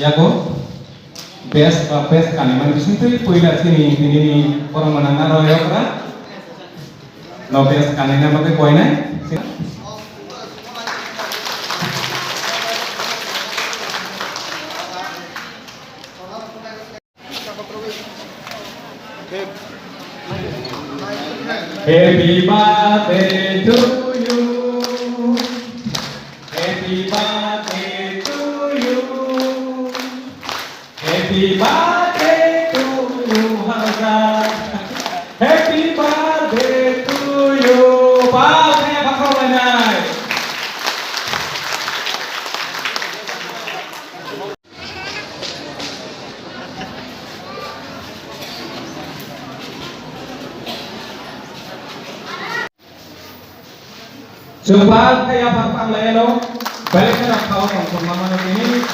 yago best kami man bisintu poila sini orang menang royo kra no best kami na bagai poina Happy birthday to you. Happy birthday to you. Happy birthday to you, Hamza. Happy birthday to you. Pak, saya bakal banyak. Coba kayak apa lelo, balik ke kawan untuk mama ini.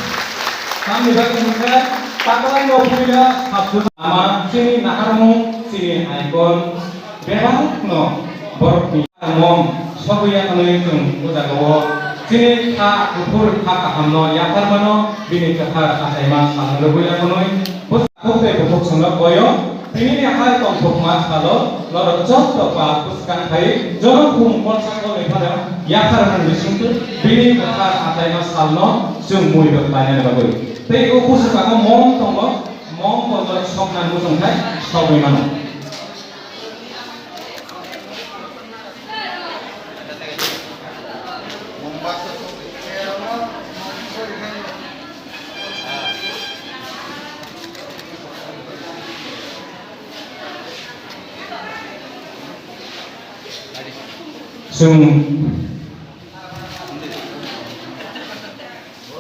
Kami berkenan pakalan mau punya habis nama sini nakarmu sini ikon bebang no berpi mom sebagai yang menunjuk udah gawo sini tak ukur tak hamno ya permano bini kehar asai mas anglo buya konoi bos kope bos sangat boyo ini akal konfuk mas kalau lor jod topa puskan kai jorok kum konsak oleh pada ya karena disuntuk bini kehar asai mas alno sung mui bertanya bagai tapi aku suka ngomong tonggo mom kalau sok nan musong kai sok mana sung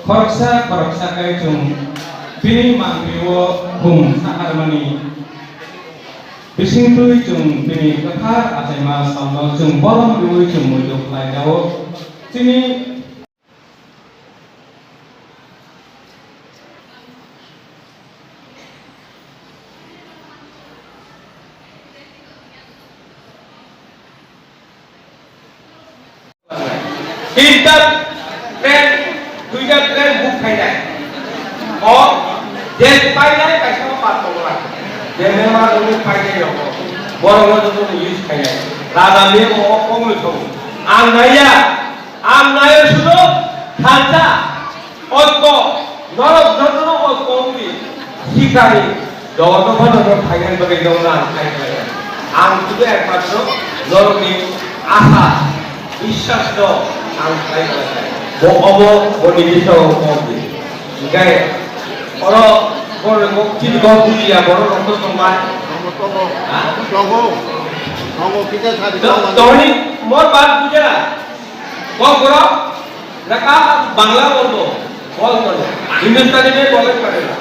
koroksa kai sung bini mangbiwo hum saharmani bising tui sung bini kekar asai mas samno sung bolong diwi sung muduk lai jawo sini Intat tren dunia tren buk kaya, oh jadi payah kasih apa orang, jadi memang dulu payah ya, borong itu tuh use kaya, rada dia mau ngomong itu, amnaya sudah kata, otko, norok otko ni, hikari, doa doa payah bagai doa kaya, itu apa tuh, norok ni asa, বিশ্বাস do angkai bo obo boni diso kobi gai oro bor kini go bulia bor rokto tomba tongo kita tadi toni mor baat bujara boro raka bangla bolbo bol karo hindustani mein bole karela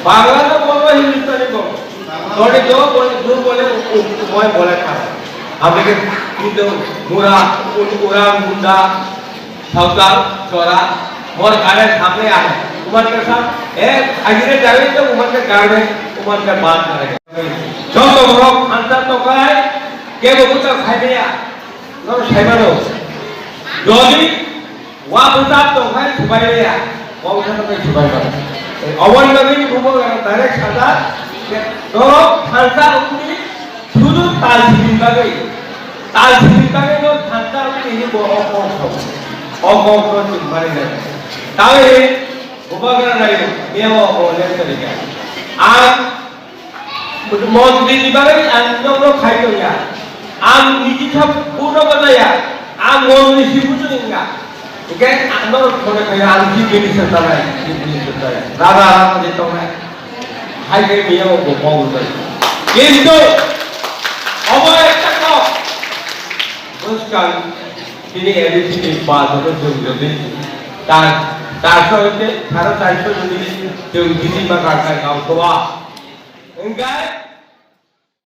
bangla to bolbo hindustani bolbo toni do bole moi bole kara हमने किंतु मुरा उरांग मुंडा सावताल चोरा मोर गाड़े सामने आ उमर के साथ अगले जावे तो उमर के गाड़े उमर के बात करेगा जो तो मोर अंतर तो का है के वो कुछ खाई दिया नोर खाइबानो जोदी वा बुता तो खाई छुपाई दिया वो उठा तो छुपाई कर अवन नबी घुमो डायरेक्ट सादा तो खानसा उतनी শুধু তাল ছিলিবাগে নো ঠান্ডা তিনি অকম মারি না তাই উপকার নাই মেও ওলে তরিকা আর মন্ত্রী দিবাগে আনন্দ খাইতো ইয়া আম নিজি সব পূর্ণ কথায়া আম মন্ত্রী শিবুজু নিঙ্গা ওকে আনন্দ করে খাইয়া আর কি জিনিস তারাই রাধা রাধা যেত না হাইকে মেও বল কিন্তু অবয় একটা কম বুঝকান তিনি এডিসিটি পাস হতো যদি তার সহিতে 450 যদি কেউ দিদি বা কাকা গাও তো